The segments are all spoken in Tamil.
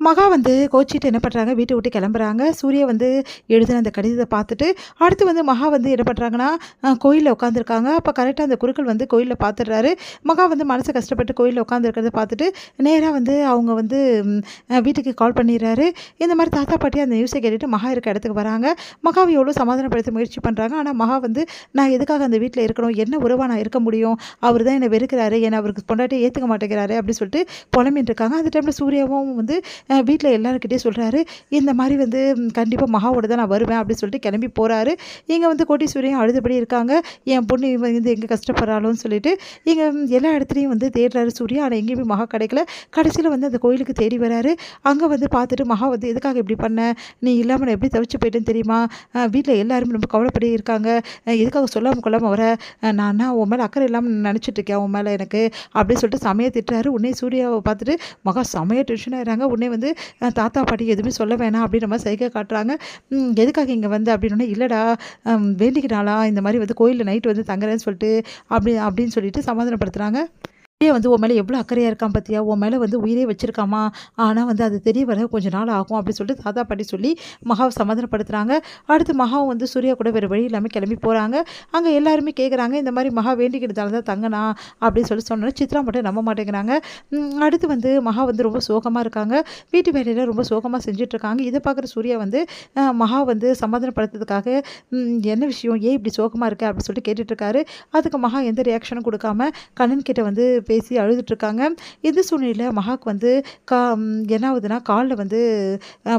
மகா வந்து கோச்சிட்டு என்ன பண்ணுறாங்க, வீட்டை விட்டு கிளம்புறாங்க. சூர்யா வந்து எழுதின அந்த கடிதத்தை பார்த்துட்டு, அடுத்து வந்து மகா வந்து என்ன பண்ணுறாங்கன்னா, கோயில்ல உட்காந்துருக்காங்க. அப்போ கரெக்டாக அந்த குருக்கள் வந்து கோயில்ல பார்த்துடுறாரு. மகா வந்து மனசு கஷ்டப்பட்டு கோயில்ல உட்காந்துருக்கிறத பார்த்துட்டு, நேரா வந்து அவங்க வந்து வீட்டுக்கு கால் பண்ணிடுறாரு. இந்த மாதிரி தாத்தா, பாட்டி அந்த நியூஸை கேட்டுட்டு மகா இருக்க இடத்துக்கு வராங்க. மகாவை எவ்வளோ சமாதானப்படுத்த முயற்சி பண்ணுறாங்க. ஆனால் மகா வந்து, நான் எதுக்காக அந்த வீட்டில் இருக்கணும்? என்ன உறவா நான் இருக்க முடியும்? அவர் தான் என்னை வெறுக்கிறாரு. என்னை அவருக்கு பொண்டாட்டியை ஏற்றுக்க மாட்டேங்கிறாரு அப்படின்னு சொல்லிட்டு புலம்பின்னு இருக்காங்க. அந்த டைமில் சூர்யாவும் வந்து வீட்டில் எல்லாருக்கிட்டேயும் சொல்கிறாரு, இந்த மாதிரி வந்து கண்டிப்பாக மகாவோட தான் நான் வருவேன் அப்படின்னு சொல்லிட்டு கிளம்பி போகிறாரு. இங்கே வந்து கோட்டீஸ்வரியும் அழுதுபடி இருக்காங்க. என் பொண்ணு வந்து எங்கே கஷ்டப்படுறாளோன்னு சொல்லிட்டு இங்கே எல்லா இடத்துலையும் வந்து தேடுறாரு சூர்யா. ஆனால் எங்கேயுமே மகா கிடைக்கல. கடைசியில் வந்து அந்த கோயிலுக்கு தேடி வராரு. அங்கே வந்து பார்த்துட்டு மகா வந்து, எதுக்காக இப்படி பண்ண? நீ இல்லாமல் நான் எப்படி தவிச்சு போயிட்டேன்னு தெரியுமா? வீட்டில் எல்லாருமே ரொம்ப கவலைப்படி இருக்காங்க. எதுக்காக சொல்லாமல் கொள்ளாமல் வர? நான் உன் மேலே அக்கறை இல்லாமல் நினச்சிட்டு இருக்கேன் உன் மேலே எனக்கு அப்படின்னு சொல்லிட்டு செமையாக திட்டுறாரு. உடனே சூர்யாவை பார்த்துட்டு மகா செமையாக டென்ஷன் ஆகிறாங்க. உடனே வந்து தாத்தா பாட்டி எதுவுமே சொல்ல வேணாம் அப்படின்ற மாதிரி சைகை காட்டுறாங்க. எதுக்காக இங்கே வந்து அப்படின்னோடனே, இல்லைடா வேண்டிக்கிட்டாளா இந்த மாதிரி வந்து கோயிலில் நைட்டு வந்து தங்குறேன்னு சொல்லிட்டு அப்படின்னு சொல்லிட்டு சமாதானப்படுத்துகிறாங்க. வந்து உன் மேலே எவ்வளோ அக்கறையாக இருக்கான் பார்த்தியா, உன் மேலே வந்து உயிரே வச்சிருக்காமா, ஆனால் வந்து அது தெரிய வர கொஞ்சம் நாள் ஆகும் அப்படின்னு சொல்லிட்டு தாத்தா பாட்டி சொல்லி மகாவை சமாதானப்படுத்துகிறாங்க. அடுத்து மகாவும் வந்து சூர்யா கூட வேறு வழி இல்லாமல் கிளம்பி போகிறாங்க. அங்கே எல்லாருமே கேட்குறாங்க, இந்த மாதிரி மகா வேண்டிக்கிட்டதால தான் தங்கனா அப்படின்னு சொன்னோன்னா சித்ரா மட்டும் நம்ப மாட்டேங்கிறாங்க. அடுத்து வந்து மகா வந்து ரொம்ப சோகமாக இருக்காங்க. வீட்டு வேலையில் ரொம்ப சோகமாக செஞ்சிட்ருக்காங்க. இதை பார்க்குற சூர்யா வந்து மகா வந்து சமாதானப்படுத்துறதுக்காக, என்ன விஷயம், ஏன் இப்படி சோகமாக இருக்க அப்படின்னு சொல்லிட்டு கேட்டுட்ருக்காரு. அதுக்கு மகா எந்த ரியாக்ஷனும் கொடுக்காம கண்ணன் கிட்ட வந்து பேசி அழுதுட்ருக்காங்க. இந்த சூழ்நிலையில் மகாக்கு வந்து என்ன ஆகுதுன்னா, காலில் வந்து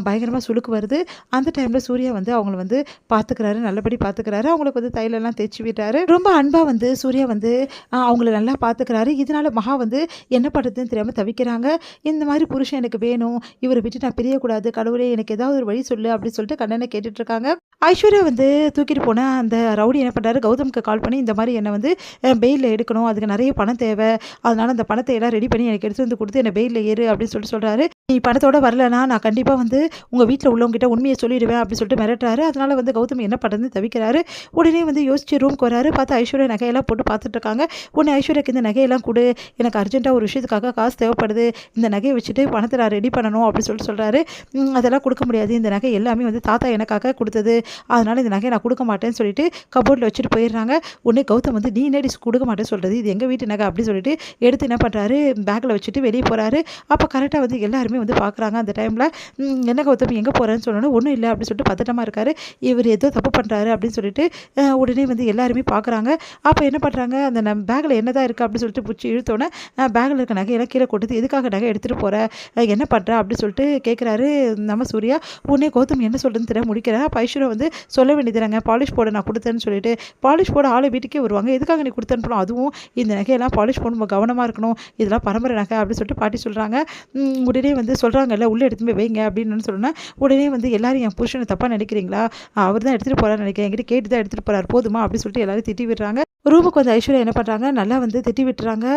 பயங்கரமாக சுளுக்கு வருது. அந்த டைமில் சூர்யா வந்து அவங்கள வந்து பார்த்துக்கிறாரு, நல்லபடி பார்த்துக்கிறாரு. அவங்களுக்கு வந்து தைலெல்லாம் தேய்ச்சி விட்டாரு. ரொம்ப அன்பாக வந்து சூர்யா வந்து அவங்கள நல்லா பார்த்துக்கிறாரு. இதனால் மகா வந்து என்ன பண்ணுறதுன்னு தெரியாமல் தவிக்கிறாங்க. இந்த மாதிரி புருஷன் எனக்கு வேணும், இவரை விட்டு நான் பிரியக்கூடாது, கடவுளே எனக்கு ஏதாவது ஒரு வழி சொல்லு அப்படின்னு சொல்லிட்டு கண்ணனை கேட்டுட்ருக்காங்க. ஐஸ்வர்யா வந்து தூக்கிட்டு போன அந்த ரவுடி என்ன பண்ணுறாரு, கௌதமுக்கு கால் பண்ணி இந்த மாதிரி என்னை வந்து பெயிலில் எடுக்கணும், அதுக்கு நிறைய பணம் தேவை, அதனால் அந்த பணத்தை எல்லாம் ரெடி பண்ணி எனக்கு எடுத்து வந்து கொடுத்து என்னை பெயிலில் ஏறு அப்படின்னு சொல்கிறாரு. நீ பணத்தோட வரலனா நான் கண்டிப்பாக வந்து உங்கள் வீட்டில் உள்ளவங்ககிட்ட உண்மையை சொல்லிடுவேன் அப்படின்னு சொல்லிட்டு மிரட்டுறாரு. அதனால் வந்து கௌதம் என்ன பண்ணுறதுன்னு தவிக்கிறாரு. உடனே வந்து யோசிச்சு ரூம்க்கு வராரு. பார்த்து ஐஸ்வர்யா நகையெல்லாம் போட்டு பார்த்துட்டு இருக்காங்க. உடனே ஐஸ்வர்யாக்கு இந்த நகையெல்லாம் கொடு, எனக்கு அர்ஜென்ட்டாக ஒரு விஷயத்துக்காக காசு தேவைப்படுது, இந்த நகையை வச்சுட்டு பணத்தை நான் ரெடி பண்ணணும் அப்படின்னு சொல்கிறாரு. அதெல்லாம் கொடுக்க முடியாது, இந்த நகை எல்லாமே வந்து தாத்தா எனக்காக கொடுத்தது, அதனால் இந்த நகையை நான் கொடுக்க மாட்டேன்னு சொல்லிட்டு கபோர்டில் வச்சுட்டு போயிடுறாங்க. உடனே கௌதம் வந்து, நீ என்னடி கொடுக்க மாட்டேன்னு சொல்கிறது, இது எங்கள் வீட்டு நகை அப்படின்னு சொல்லிட்டு எடுத்து என்ன பண்ணுறாரு, பேக்கில் வச்சுட்டு வெளியே போகிறாரு. அப்போ கரெக்டாக வந்து எல்லாருமே வந்து பார்க்குறாங்க. அந்த டைமில் என்ன கௌதம் எங்கே போகிறேன்னு சொன்னோன்னே, ஒன்றும் இல்லை அப்படின்னு சொல்லிட்டு பதட்டமாக இருக்காரு. இவர் ஏதோ தப்பு பண்ணுறாரு அப்படின்னு சொல்லிட்டு உடனே வந்து எல்லாருமே பார்க்குறாங்க. அப்போ என்ன பண்ணுறாங்க, அந்த பேக்கில் என்ன தான் இருக்குது அப்படின்னு சொல்லிட்டு பிடிச்சி இழுத்தோன்னே பேக்கில் இருக்க நகையெல்லாம் கீழே கொட்டுது. எதுக்காக நகை எடுத்துகிட்டு போகிற, என்ன பண்ணுற அப்படின்னு சொல்லிட்டு கேட்குறாரு நம்ம சூர்யா. உடனே கௌதம் என்ன சொல்கிறதுன்னு தெரியாமல் முடிக்கிறேன். அப்போ ஐஸ்வர்யா வந்து சொல்ல வேண்டியதுறாங்க, பாலிஷ் போட நான் கொடுத்தேன்னு சொல்லிட்டு. பாலிஷ் போட ஆளை வீட்டுக்கே வருவாங்க, எதுக்காக நீ கொடுத்தேன்னு போனோம், அதுவும் இந்த நகையெல்லாம் பாலிஷ் போடணும், கவனமாக இருக்கணும், இதெல்லாம் பரம்பரை நகை அப்படின்னு சொல்லிட்டு பாட்டி சொல்கிறாங்க. உடனே வந்து சொல்கிறாங்கல்ல, உள்ளே எடுத்து போய் வைங்க அப்படின்னு சொன்னேன். உடனே வந்து எல்லாரும் என் புருஷனை தப்பாக நினைக்கிறீங்களா, அவர் தான் எடுத்துகிட்டு போகிறான்னு நினைக்கிறேன், என்கிட்ட கேட்டு தான் எடுத்துகிட்டு போகிறார் போதுமா அப்படின்னு சொல்லிட்டு எல்லாரும் திட்டி விடுறாங்க. ரூமுக்கு வந்து ஐஸ்வர்யா என்ன பண்ணுறாங்க, நல்லா வந்து திட்டி விட்டுறாங்க.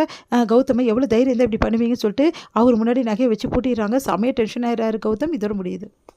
கௌதமை எவ்வளோ தைரியம் தான் இப்படி பண்ணுவீங்கன்னு சொல்லிட்டு அவர் முன்னாடி நகையை வச்சு பூட்டிடுறாங்க. செமையாக டென்ஷன் ஆகிறாரு கௌதம். இதோட முடியுது.